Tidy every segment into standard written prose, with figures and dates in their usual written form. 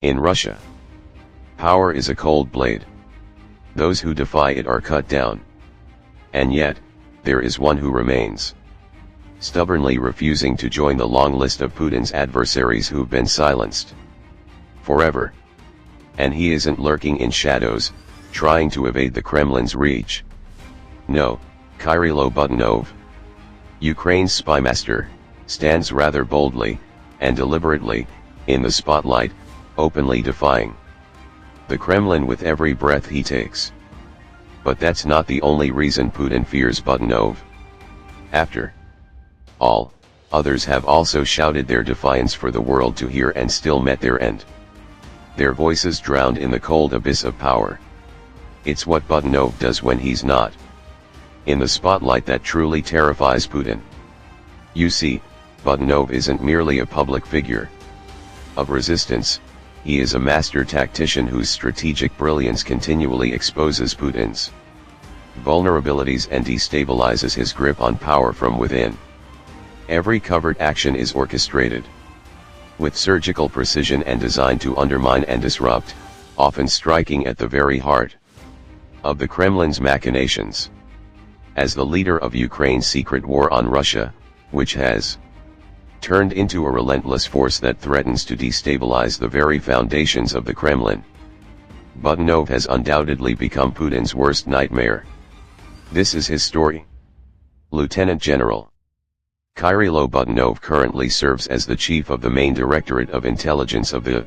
In Russia, power is a cold blade. Those who defy it are cut down. And yet, there is one who remains, stubbornly refusing to join the long list of Putin's adversaries who've been silenced forever. And he isn't lurking in shadows, trying to evade the Kremlin's reach. No, Kyrylo Budanov, Ukraine's spymaster, stands rather boldly, and deliberately, in the spotlight, openly defying the Kremlin with every breath he takes. But that's not the only reason Putin fears Budanov. After all, others have also shouted their defiance for the world to hear and still met their end. Their voices drowned in the cold abyss of power. It's what Budanov does when he's not in the spotlight that truly terrifies Putin. You see, Budanov isn't merely a public figure of resistance, he is a master tactician whose strategic brilliance continually exposes Putin's vulnerabilities and destabilizes his grip on power from within. Every covert action is orchestrated with surgical precision and designed to undermine and disrupt, often striking at the very heart of the Kremlin's machinations. As the leader of Ukraine's secret war on Russia, which has turned into a relentless force that threatens to destabilize the very foundations of the Kremlin, Budanov has undoubtedly become Putin's worst nightmare. This is his story. Lieutenant General Kyrylo Budanov currently serves as the chief of the main Directorate of Intelligence of the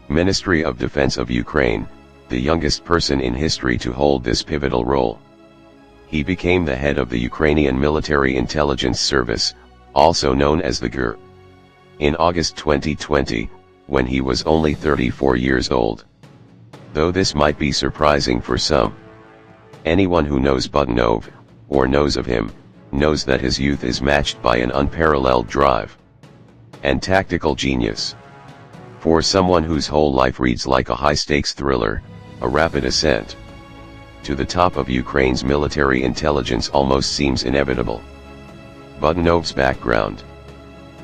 Ministry of Defense of Ukraine, the youngest person in history to hold this pivotal role. He became the head of the Ukrainian Military Intelligence Service, also known as the GRU, in August 2020, when he was only 34 years old. Though this might be surprising for some, anyone who knows Budanov, or knows of him, knows that his youth is matched by an unparalleled drive and tactical genius. For someone whose whole life reads like a high-stakes thriller, a rapid ascent to the top of Ukraine's military intelligence almost seems inevitable. Budanov's background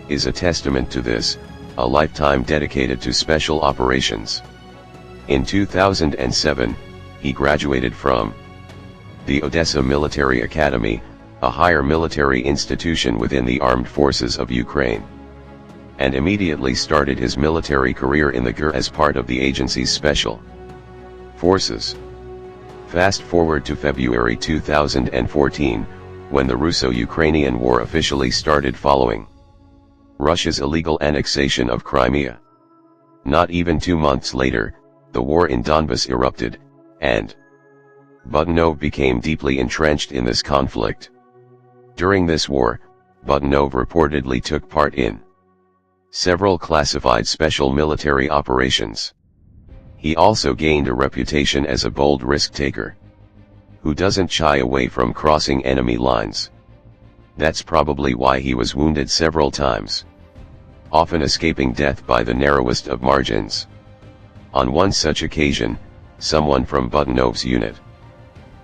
is a testament to this, a lifetime dedicated to special operations. In 2007, he graduated from the Odessa Military Academy, a higher military institution within the armed forces of Ukraine, and immediately started his military career in the GRU as part of the agency's special forces. Fast forward to February 2014, when the Russo-Ukrainian War officially started following Russia's illegal annexation of Crimea. Not even 2 months later, the war in Donbas erupted, and Budanov became deeply entrenched in this conflict. During this war, Budanov reportedly took part in several classified special military operations. He also gained a reputation as a bold risk-taker who doesn't shy away from crossing enemy lines. That's probably why he was wounded several times, often escaping death by the narrowest of margins. On one such occasion, someone from Budanov's unit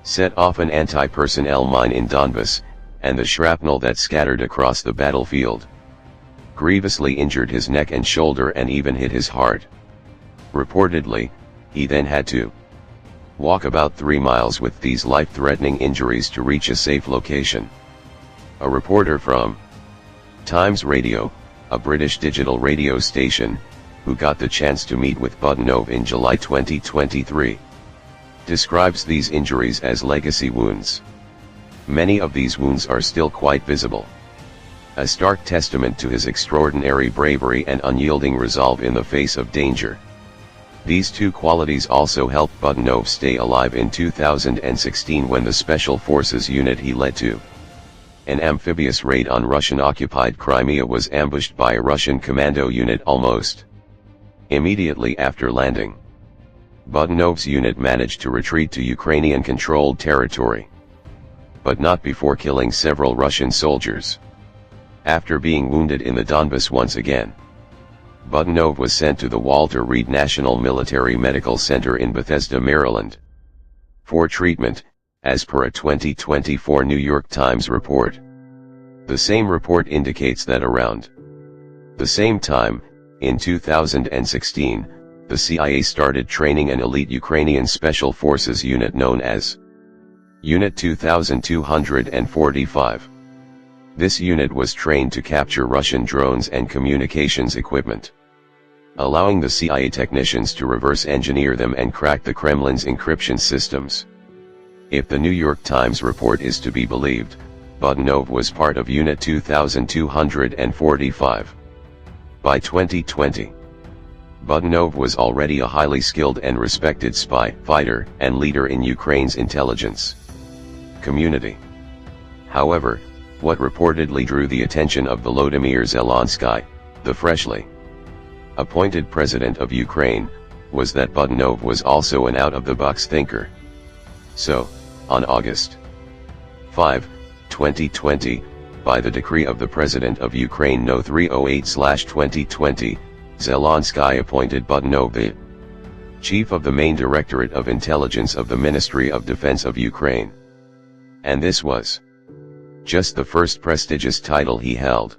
set off an anti-personnel mine in Donbas, and the shrapnel that scattered across the battlefield grievously injured his neck and shoulder and even hit his heart. Reportedly, he then had to walk about 3 miles with these life-threatening injuries to reach a safe location. A reporter from Times Radio, a British digital radio station, who got the chance to meet with Budanov in July 2023, describes these injuries as legacy wounds. Many of these wounds are still quite visible, a stark testament to his extraordinary bravery and unyielding resolve in the face of danger. These two qualities also helped Budanov stay alive in 2016 when the Special Forces unit he led to an amphibious raid on Russian-occupied Crimea was ambushed by a Russian commando unit almost immediately after landing. Budanov's unit managed to retreat to Ukrainian-controlled territory, but not before killing several Russian soldiers. After being wounded in the Donbas once again, Budanov was sent to the Walter Reed National Military Medical Center in Bethesda, Maryland, for treatment, as per a 2024 New York Times report. The same report indicates that around the same time, in 2016, the CIA started training an elite Ukrainian special forces unit known as Unit 2245. This unit was trained to capture Russian drones and communications equipment, allowing the CIA technicians to reverse engineer them and crack the Kremlin's encryption systems. If the New York Times report is to be believed, Budanov was part of Unit 2245. By 2020, Budanov was already a highly skilled and respected spy, fighter, and leader in Ukraine's intelligence community. However, what reportedly drew the attention of Volodymyr Zelensky, the freshly appointed president of Ukraine, was that Budanov was also an out-of-the-box thinker. So, on August 5, 2020, by the decree of the President of Ukraine No. 308/2020, Zelensky appointed Budanov the chief of the main directorate of intelligence of the Ministry of Defense of Ukraine. And this was just the first prestigious title he held.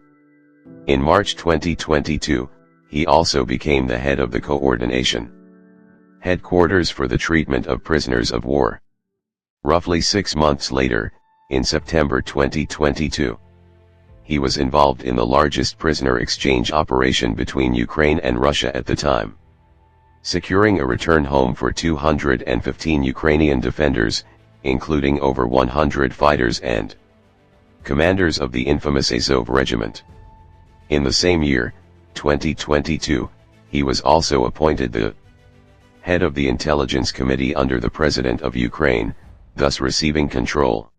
In March 2022, he also became the head of the coordination headquarters for the treatment of prisoners of war. Roughly 6 months later, in September 2022, he was involved in the largest prisoner exchange operation between Ukraine and Russia at the time, securing a return home for 215 Ukrainian defenders, including over 100 fighters and commanders of the infamous Azov regiment. In the same year, 2022, he was also appointed the head of the Intelligence Committee under the President of Ukraine, thus receiving control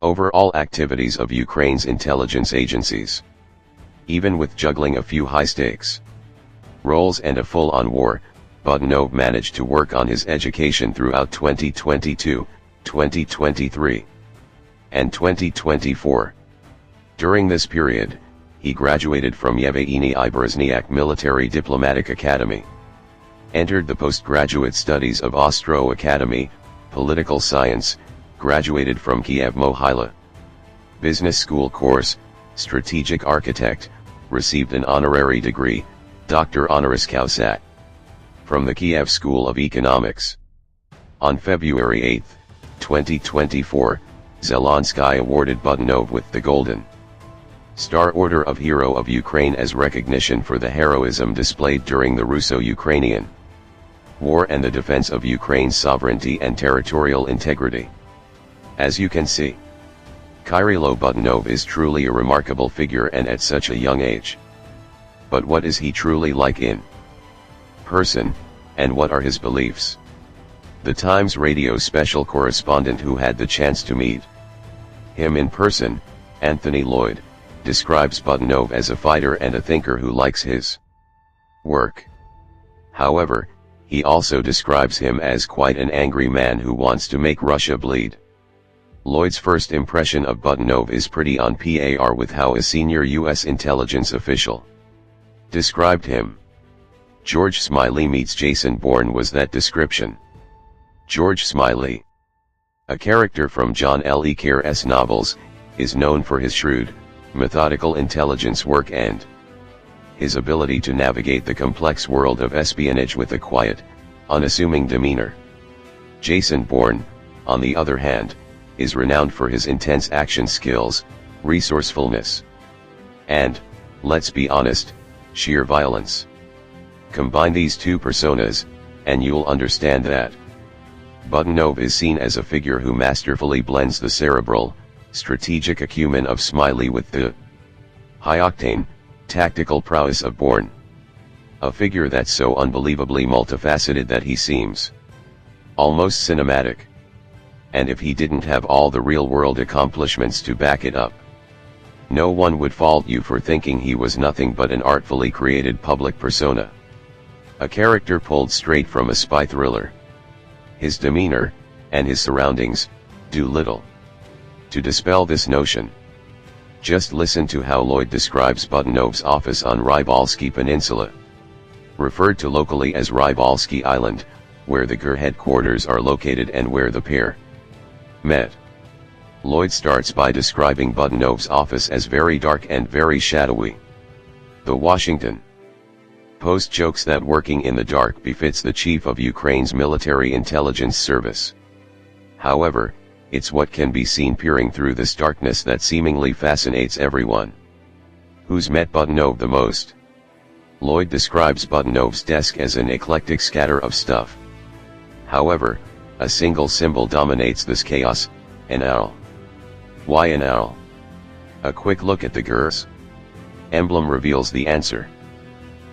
over all activities of Ukraine's intelligence agencies. Even with juggling a few high-stakes roles and a full-on war, Budanov managed to work on his education throughout 2022, 2023, and 2024. During this period, he graduated from Yevgeny Iberezniak Military Diplomatic Academy, entered the postgraduate studies of Ostro Academy, Political Science, graduated from Kiev Mohyla Business School course, Strategic Architect, received an honorary degree, Doctor Honoris Causa, from the Kiev School of Economics. On February 8, 2024, Zelensky awarded Budanov with the Golden Star Order of Hero of Ukraine as recognition for the heroism displayed during the Russo-Ukrainian War and the defense of Ukraine's sovereignty and territorial integrity. As you can see, Kyrylo Budanov is truly a remarkable figure, and at such a young age. But what is he truly like in person, and what are his beliefs? The Times radio special correspondent who had the chance to meet him in person, Anthony Lloyd, describes Budanov as a fighter and a thinker who likes his work. However, he also describes him as quite an angry man who wants to make Russia bleed. Lloyd's first impression of Budanov is pretty on par with how a senior U.S. intelligence official described him. George Smiley meets Jason Bourne was that description. George Smiley, a character from John L. Le Carre's novels, is known for his shrewd, methodical intelligence work and his ability to navigate the complex world of espionage with a quiet, unassuming demeanor. Jason Bourne, on the other hand, is renowned for his intense action skills, resourcefulness, and, let's be honest, sheer violence. Combine these two personas, and you'll understand that Budanov is seen as a figure who masterfully blends the cerebral, strategic acumen of Smiley with the high-octane, tactical prowess of Bourne. A figure that's so unbelievably multifaceted that he seems almost cinematic. And if he didn't have all the real-world accomplishments to back it up, no one would fault you for thinking he was nothing but an artfully created public persona. A character pulled straight from a spy thriller. His demeanor, and his surroundings, do little to dispel this notion. Just listen to how Lloyd describes Budanov's office on Rybalsky Peninsula, referred to locally as Rybalsky Island, where the GUR headquarters are located and where the pair met. Lloyd starts by describing Budanov's office as very dark and very shadowy. The Washington post jokes that working in the dark befits the chief of Ukraine's military intelligence service. However, it's what can be seen peering through this darkness that seemingly fascinates everyone. Who's met Budanov the most? Lloyd describes Budanov's desk as an eclectic scatter of stuff. However, a single symbol dominates this chaos: an owl. Why an owl? A quick look at the GURS emblem reveals the answer.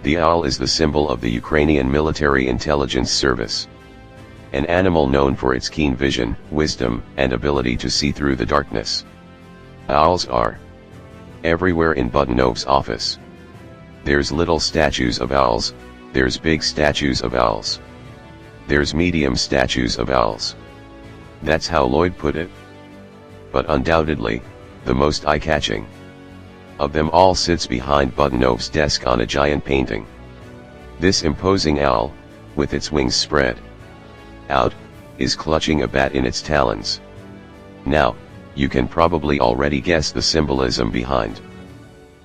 The owl is the symbol of the Ukrainian military intelligence service. An animal known for its keen vision, wisdom, and ability to see through the darkness. Owls are everywhere in Budanov's office. There's little statues of owls, there's big statues of owls. There's medium statues of owls. That's how Lloyd put it. But undoubtedly, the most eye-catching of them all sits behind Budanov's desk on a giant painting. This imposing owl, with its wings spread out, is clutching a bat in its talons. Now, you can probably already guess the symbolism behind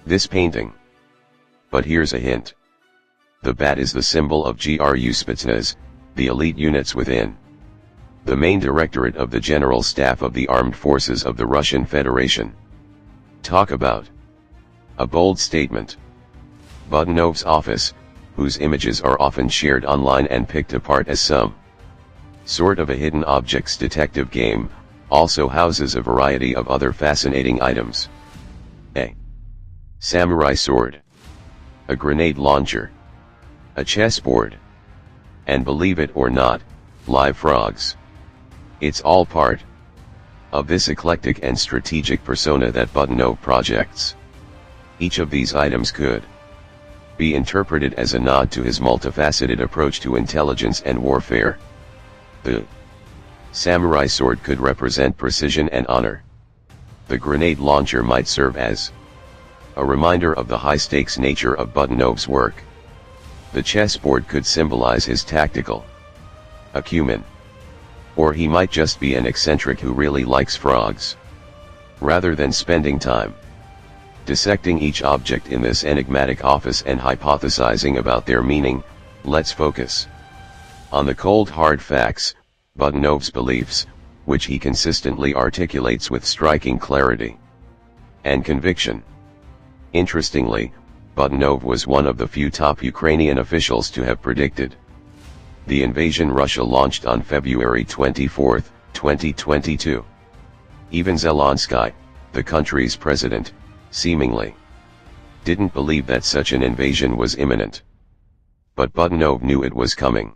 this painting. But here's a hint. The bat is the symbol of GRU Spetsnaz, the elite units within the main directorate of the General Staff of the Armed Forces of the Russian Federation. Talk about a bold statement. Budanov's office, whose images are often shared online and picked apart as some sort of a hidden objects detective game, also houses a variety of other fascinating items. A samurai sword, a grenade launcher, a chessboard, and believe it or not, live frogs. It's all part of this eclectic and strategic persona that Budanov projects. Each of these items could be interpreted as a nod to his multifaceted approach to intelligence and warfare. The samurai sword could represent precision and honor. The grenade launcher might serve as a reminder of the high-stakes nature of Budanov's work. The chessboard could symbolize his tactical acumen. Or he might just be an eccentric who really likes frogs. Rather than spending time dissecting each object in this enigmatic office and hypothesizing about their meaning, let's focus on the cold hard facts, Budanov's beliefs, which he consistently articulates with striking clarity and conviction. Interestingly, Budanov was one of the few top Ukrainian officials to have predicted the invasion Russia launched on February 24, 2022. Even Zelensky, the country's president, seemingly didn't believe that such an invasion was imminent. But Budanov knew it was coming.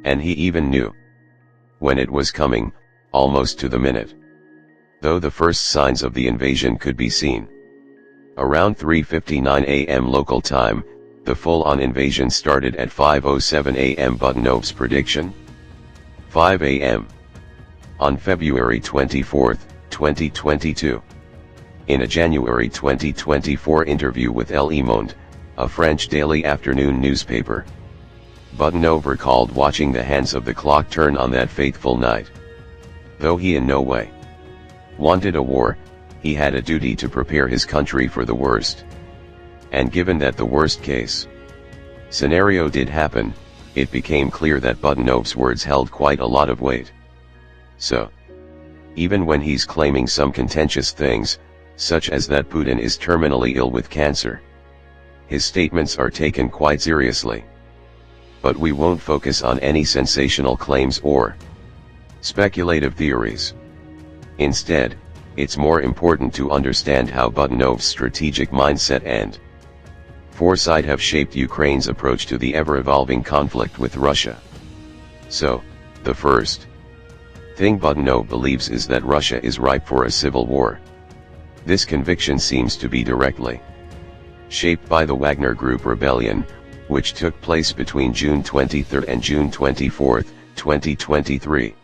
And he even knew when it was coming, almost to the minute. Though the first signs of the invasion could be seen around 3:59 a.m. local time, the full-on invasion started at 5:07 a.m. Budanov's prediction? 5 a.m. on February 24, 2022. In a January 2024 interview with Le Monde, a French daily afternoon newspaper, Budanov recalled watching the hands of the clock turn on that fateful night. Though he in no way wanted a war, he had a duty to prepare his country for the worst. And given that the worst case scenario did happen, it became clear that Budanov's words held quite a lot of weight. So, even when he's claiming some contentious things, such as that Putin is terminally ill with cancer, his statements are taken quite seriously. But we won't focus on any sensational claims or speculative theories. Instead, it's more important to understand how Budanov's strategic mindset and foresight have shaped Ukraine's approach to the ever-evolving conflict with Russia. So, the first thing Budanov believes is that Russia is ripe for a civil war. This conviction seems to be directly shaped by the Wagner Group rebellion, which took place between June 23 and June 24, 2023.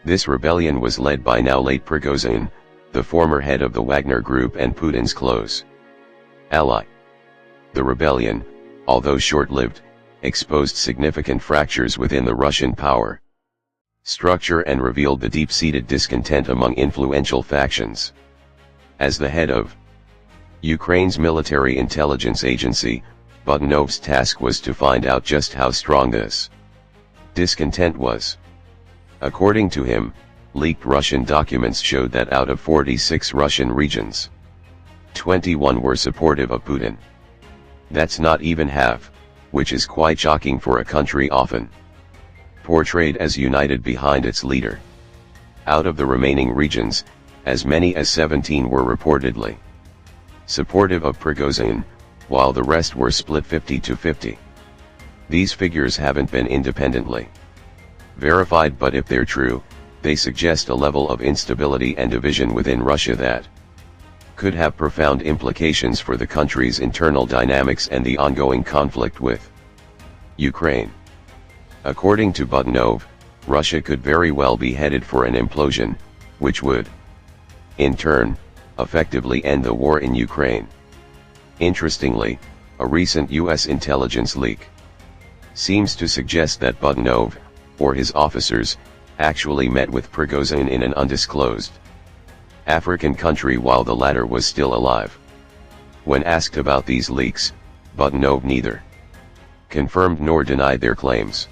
This rebellion was led by now late Prigozhin, the former head of the Wagner Group and Putin's close ally. The rebellion, although short-lived, exposed significant fractures within the Russian power structure and revealed the deep-seated discontent among influential factions. As the head of Ukraine's military intelligence agency, Budanov's task was to find out just how strong this discontent was. According to him, leaked Russian documents showed that out of 46 Russian regions, 21 were supportive of Putin. That's not even half, which is quite shocking for a country often portrayed as united behind its leader. Out of the remaining regions, as many as 17 were reportedly supportive of Prigozhin, while the rest were split 50-50. These figures haven't been independently verified, but if they're true, they suggest a level of instability and division within Russia that could have profound implications for the country's internal dynamics and the ongoing conflict with Ukraine. According to Budanov, Russia could very well be headed for an implosion, which would, in turn, effectively end the war in Ukraine. Interestingly, a recent US intelligence leak seems to suggest that Budanov, or his officers, actually met with Prigozhin in an undisclosed African country while the latter was still alive. When asked about these leaks, Budanov neither confirmed nor denied their claims.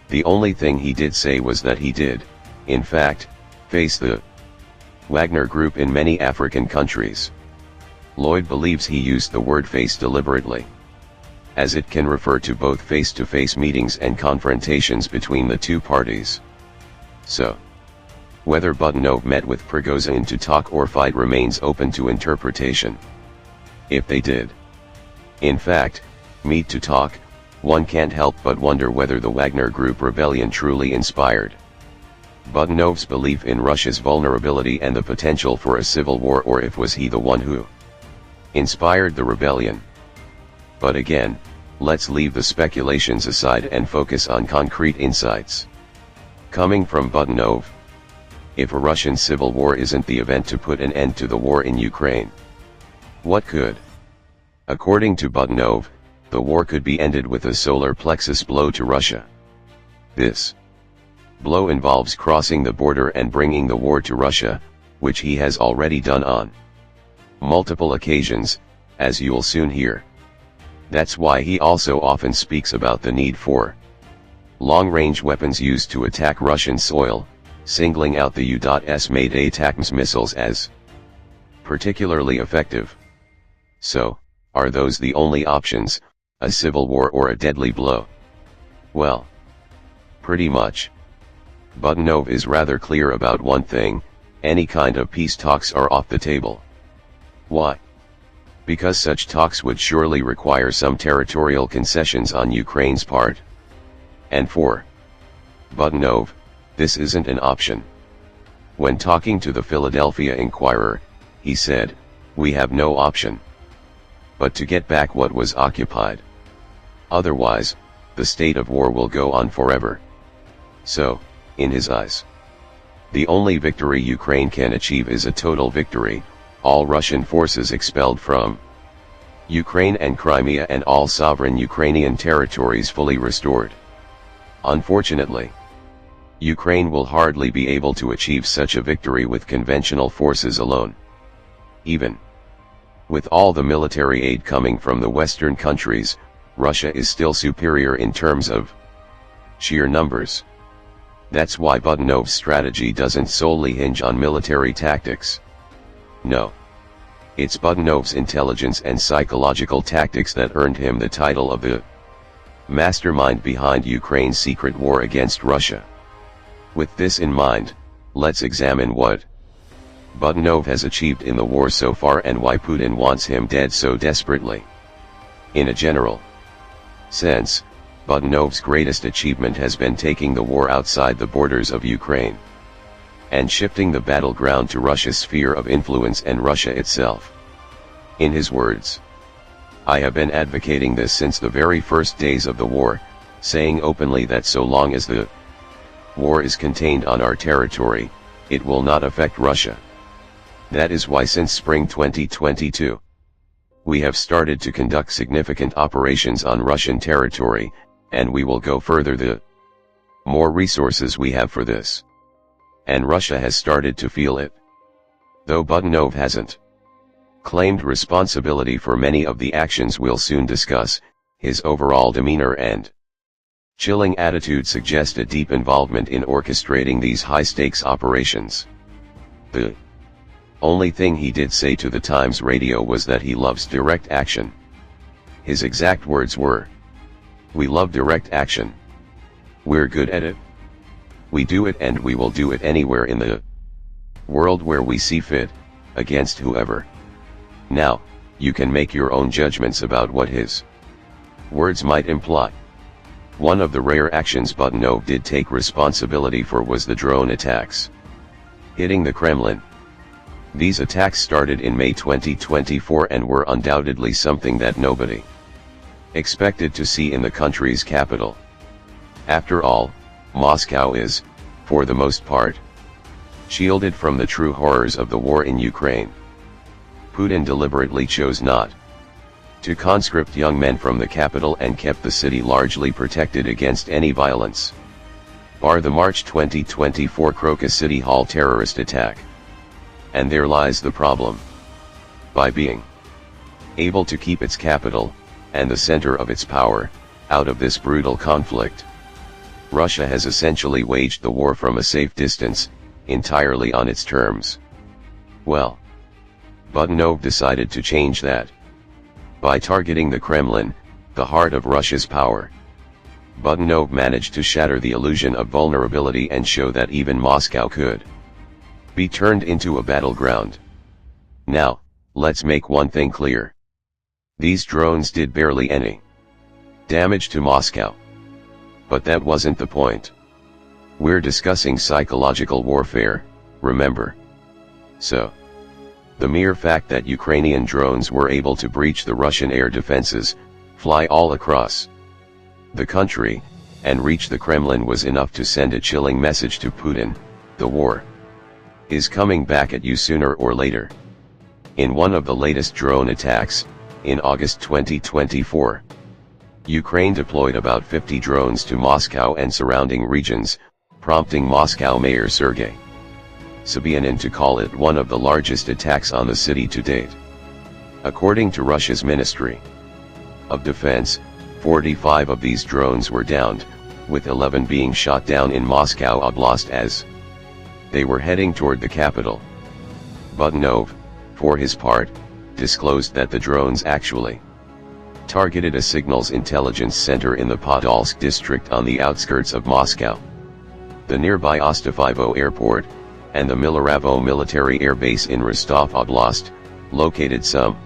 The only thing he did say was that he did, in fact, face the Wagner Group in many African countries. Lloyd believes he used the word face deliberately, as it can refer to both face-to-face meetings and confrontations between the two parties. So, whether Budanov met with Prigozhin to talk or fight remains open to interpretation. If they did, in fact, meet to talk, one can't help but wonder whether the Wagner Group rebellion truly inspired Budanov's belief in Russia's vulnerability and the potential for a civil war, or if was he the one who inspired the rebellion. But again, let's leave the speculations aside and focus on concrete insights coming from Budanov. If a Russian civil war isn't the event to put an end to the war in Ukraine, what could? According to Budanov, the war could be ended with a solar plexus blow to Russia. This blow involves crossing the border and bringing the war to Russia, which he has already done on multiple occasions, as you'll soon hear. That's why he also often speaks about the need for long-range weapons used to attack Russian soil, singling out the U.S. made ATACMS missiles as particularly effective. So, are those the only options, a civil war or a deadly blow? Well, pretty much. Budanov is rather clear about one thing: any kind of peace talks are off the table. Why? Because such talks would surely require some territorial concessions on Ukraine's part. And for Budanov, this isn't an option. When talking to the Philadelphia Inquirer, he said, "We have no option but to get back what was occupied. Otherwise, the state of war will go on forever." So, in his eyes, the only victory Ukraine can achieve is a total victory, all Russian forces expelled from Ukraine and Crimea and all sovereign Ukrainian territories fully restored. Unfortunately, Ukraine will hardly be able to achieve such a victory with conventional forces alone. Even with all the military aid coming from the Western countries, Russia is still superior in terms of sheer numbers. That's why Budanov's strategy doesn't solely hinge on military tactics. No. It's Budanov's intelligence and psychological tactics that earned him the title of the mastermind behind Ukraine's secret war against Russia. With this in mind, let's examine what Budanov has achieved in the war so far and why Putin wants him dead so desperately. In a general sense, Budanov's greatest achievement has been taking the war outside the borders of Ukraine and shifting the battleground to Russia's sphere of influence and Russia itself. In his words, "I have been advocating this since the very first days of the war, saying openly that so long as the war is contained on our territory, it will not affect Russia. That is why since spring 2022, we have started to conduct significant operations on Russian territory, and we will go further the more resources we have for this. And Russia has started to feel it." Though Budanov hasn't claimed responsibility for many of the actions we'll soon discuss, his overall demeanor and chilling attitude suggest a deep involvement in orchestrating these high-stakes operations. The only thing he did say to the Times radio was that he loves direct action. His exact words were, "We love direct action. We're good at it. We do it and we will do it anywhere in the world where we see fit, against whoever." Now, you can make your own judgments about what his words might imply. One of the rare actions Budanov did take responsibility for was the drone attacks hitting the Kremlin. These attacks started in May 2024 and were undoubtedly something that nobody expected to see in the country's capital. After all, Moscow is, for the most part, shielded from the true horrors of the war in Ukraine. Putin deliberately chose not to conscript young men from the capital and kept the city largely protected against any violence, bar the March 2024 Crocus City Hall terrorist attack. And there lies the problem. By being able to keep its capital, and the center of its power, out of this brutal conflict, Russia has essentially waged the war from a safe distance, entirely on its terms. Well, Budanov decided to change that. By targeting the Kremlin, the heart of Russia's power, Budanov managed to shatter the illusion of vulnerability and show that even Moscow could be turned into a battleground. Now, let's make one thing clear. These drones did barely any damage to Moscow. But that wasn't the point. We're discussing psychological warfare, remember? So, the mere fact that Ukrainian drones were able to breach the Russian air defenses, fly all across the country, and reach the Kremlin was enough to send a chilling message to Putin: the war is coming back at you sooner or later. In one of the latest drone attacks, in August 2024, Ukraine deployed about 50 drones to Moscow and surrounding regions, prompting Moscow Mayor Sergei Sobyanin to call it one of the largest attacks on the city to date. According to Russia's Ministry of Defense, 45 of these drones were downed, with 11 being shot down in Moscow Oblast as they were heading toward the capital. Budanov, for his part, disclosed that the drones actually targeted a signals intelligence center in the Podolsk district on the outskirts of Moscow, the nearby Ostafivo airport, and the Milaravo military air base in Rostov Oblast, located some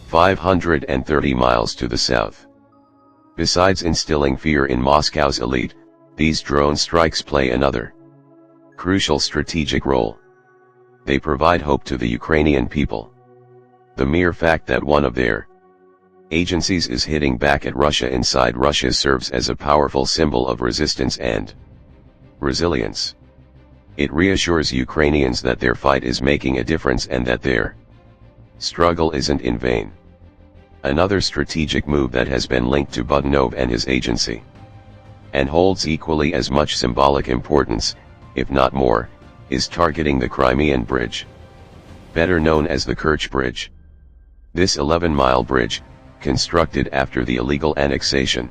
530 miles to the south. Besides instilling fear in Moscow's elite, these drone strikes play another crucial strategic role. They provide hope to the Ukrainian people. The mere fact that one of their agencies is hitting back at Russia inside Russia serves as a powerful symbol of resistance and resilience. It reassures Ukrainians that their fight is making a difference and that their struggle isn't in vain. Another strategic move that has been linked to Budanov and his agency, and holds equally as much symbolic importance, if not more, is targeting the Crimean Bridge, better known as the Kerch Bridge. This 11-mile bridge, constructed after the illegal annexation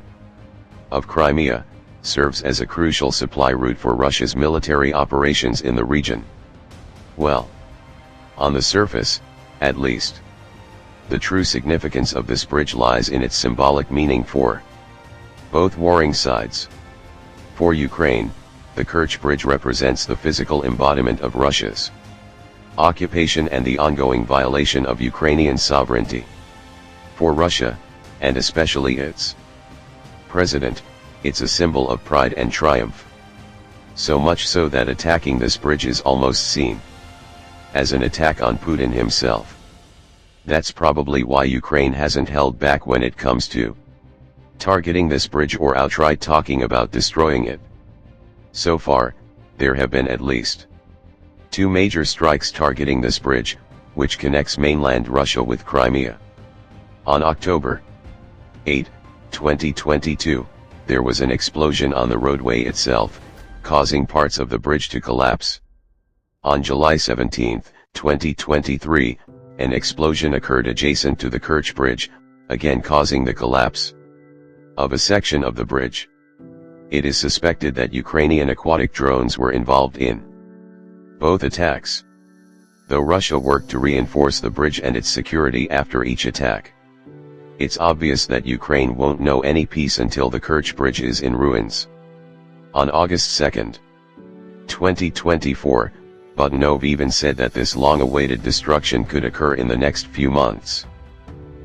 of Crimea, serves as a crucial supply route for Russia's military operations in the region. Well, on the surface, at least, the true significance of this bridge lies in its symbolic meaning for both warring sides. For Ukraine, the Kerch Bridge represents the physical embodiment of Russia's occupation and the ongoing violation of Ukrainian sovereignty. For Russia, and especially its president, it's a symbol of pride and triumph. So much so that attacking this bridge is almost seen as an attack on Putin himself. That's probably why Ukraine hasn't held back when it comes to targeting this bridge or outright talking about destroying it. So far, there have been at least 2 major strikes targeting this bridge, which connects mainland Russia with Crimea. On October 8, 2022, there was an explosion on the roadway itself, causing parts of the bridge to collapse. On July 17, 2023, an explosion occurred adjacent to the Kerch Bridge, again causing the collapse. of a section of the bridge. It is suspected that Ukrainian aquatic drones were involved in both attacks, though Russia worked to reinforce the bridge and its security after each attack. It's obvious that Ukraine won't know any peace until the Kerch Bridge is in ruins. On August 2, 2024, Budanov even said that this long-awaited destruction could occur in the next few months.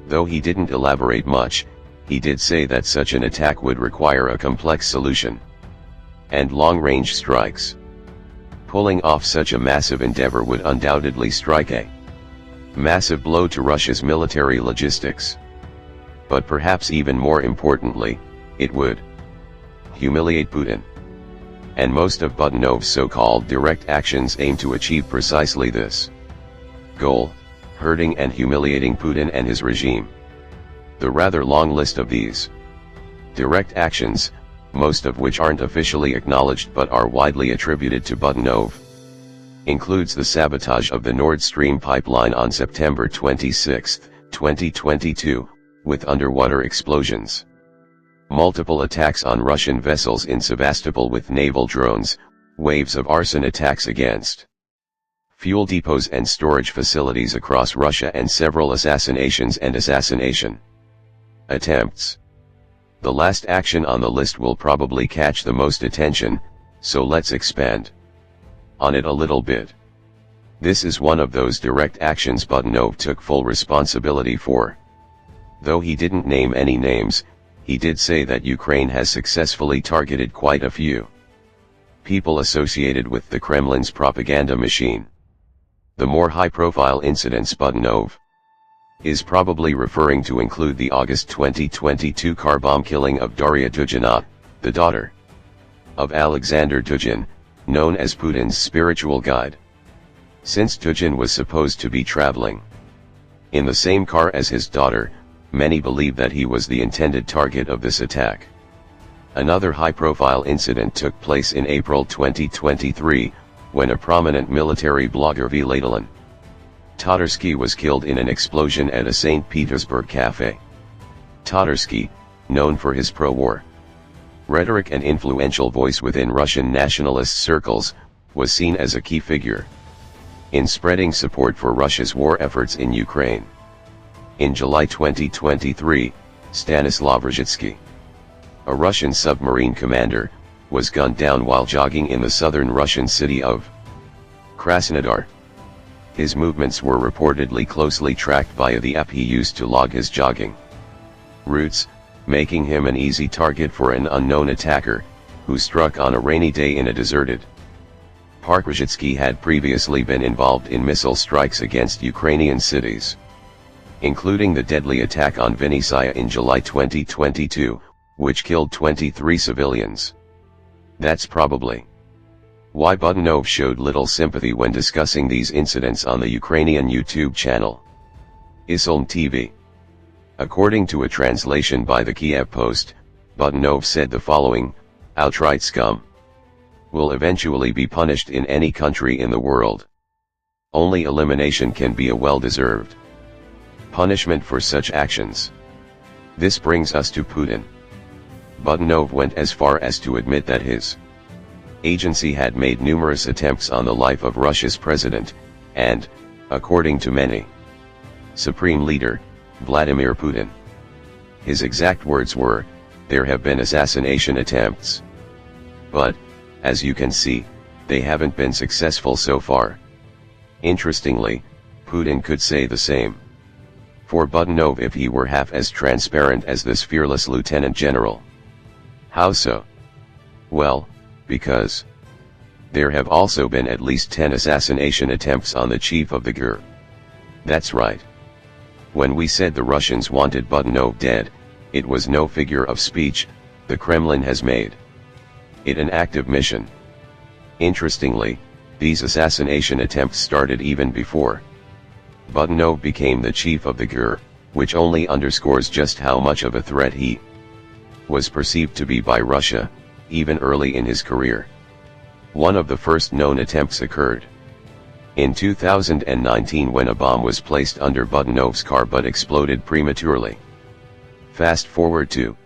Though he didn't elaborate much, he did say that such an attack would require a complex solution and long-range strikes. Pulling off such a massive endeavor would undoubtedly strike a massive blow to Russia's military logistics. But perhaps even more importantly, it would humiliate Putin. And most of Budanov's so-called direct actions aim to achieve precisely this goal: hurting and humiliating Putin and his regime. The rather long list of these direct actions, most of which aren't officially acknowledged but are widely attributed to Budanov, includes the sabotage of the Nord Stream pipeline on September 26, 2022, with underwater explosions. Multiple attacks on Russian vessels in Sevastopol with naval drones, waves of arson attacks against fuel depots and storage facilities across Russia, and several assassinations and assassination attempts. The last action on the list will probably catch the most attention, so let's expand on it a little bit. This is one of those direct actions Budanov took full responsibility for. Though he didn't name any names, he did say that Ukraine has successfully targeted quite a few people associated with the Kremlin's propaganda machine. The more high-profile incidents Budanov is probably referring to include the August 2022 car bomb killing of Daria Duginä, the daughter of Alexander Dugin, known as Putin's spiritual guide. Since Dugin was supposed to be traveling in the same car as his daughter, many believe that he was the intended target of this attack. Another high-profile incident took place in April 2023, when a prominent military blogger Vladimir Tatarsky was killed in an explosion at a St. Petersburg cafe. Tatarsky, known for his pro-war rhetoric and influential voice within Russian nationalist circles, was seen as a key figure in spreading support for Russia's war efforts in Ukraine. In July 2023, Stanislav Rozhitsky, a Russian submarine commander, was gunned down while jogging in the southern Russian city of Krasnodar. His movements were reportedly closely tracked by the app he used to log his jogging routes, making him an easy target for an unknown attacker, who struck on a rainy day in a deserted park. Rozhitsky had previously been involved in missile strikes against Ukrainian cities, including the deadly attack on Vinnytsia in July 2022, which killed 23 civilians. That's probably why Budanov showed little sympathy when discussing these incidents on the Ukrainian YouTube channel isnâ TV. According to a translation by the Kiev Post, Budanov said the following: "Outright scum will eventually be punished in any country in the world. Only elimination can be a well-deserved punishment for such actions." This brings us to Putin. Budanov went as far as to admit that his agency had made numerous attempts on the life of Russia's president, and, according to many, Supreme Leader Vladimir Putin. His exact words were, "There have been assassination attempts. But, as you can see, they haven't been successful so far." Interestingly, Putin could say the same for Budanov if he were half as transparent as this fearless lieutenant general. How so? Well, because there have also been at least 10 assassination attempts on the chief of the GRU. That's right. When we said the Russians wanted Budanov dead, it was no figure of speech. The Kremlin has made it an active mission. Interestingly, these assassination attempts started even before Budanov became the chief of the GRU, which only underscores just how much of a threat he was perceived to be by Russia, even early in his career. One of the first known attempts occurred in 2019 when a bomb was placed under Budanov's car but exploded prematurely. Fast forward to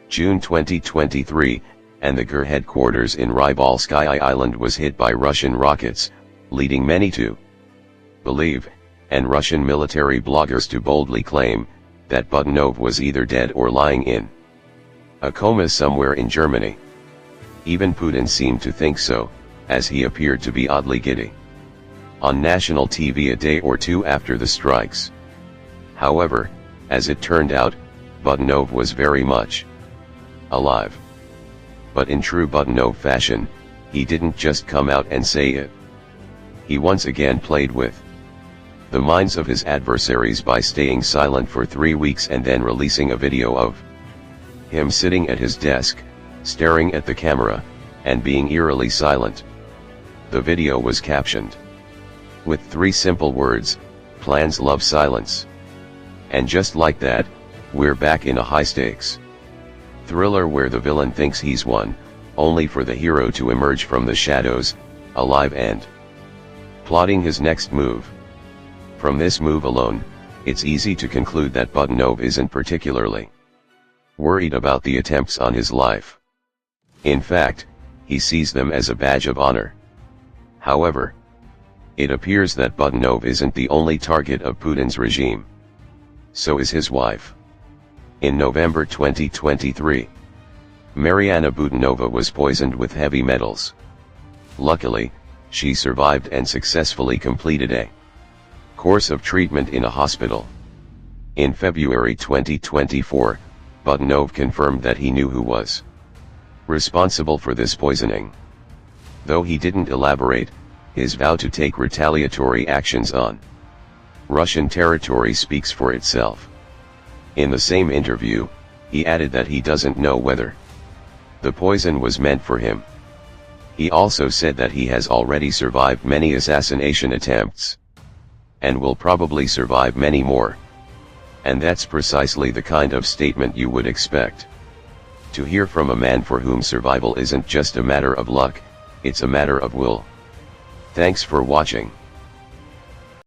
June 2023, and the GUR headquarters in Rybalskaya Island was hit by Russian rockets, leading many to believe, and Russian military bloggers to boldly claim, that Budanov was either dead or lying in a coma somewhere in Germany. Even Putin seemed to think so, as he appeared to be oddly giddy on national TV a day or two after the strikes. However, as it turned out, Budanov was very much alive. But in true Budanov fashion, he didn't just come out and say it. He once again played with the minds of his adversaries by staying silent for 3 weeks and then releasing a video of him sitting at his desk, staring at the camera, and being eerily silent. The video was captioned with 3 simple words: "Plans love silence." And just like that, we're back in a high-stakes thriller where the villain thinks he's won, only for the hero to emerge from the shadows, alive and plotting his next move. From this move alone, it's easy to conclude that Budanov isn't particularly worried about the attempts on his life. In fact, he sees them as a badge of honor. However, it appears that Budanov isn't the only target of Putin's regime. So is his wife. In November 2023, Mariana Budanova was poisoned with heavy metals. Luckily, she survived and successfully completed a course of treatment in a hospital. In February 2024, Budanov confirmed that he knew who was responsible for this poisoning. Though he didn't elaborate, his vow to take retaliatory actions on Russian territory speaks for itself. In the same interview, he added that he doesn't know whether the poison was meant for him. He also said that he has already survived many assassination attempts, and will probably survive many more. And that's precisely the kind of statement you would expect to hear from a man for whom survival isn't just a matter of luck, it's a matter of will. Thanks for watching.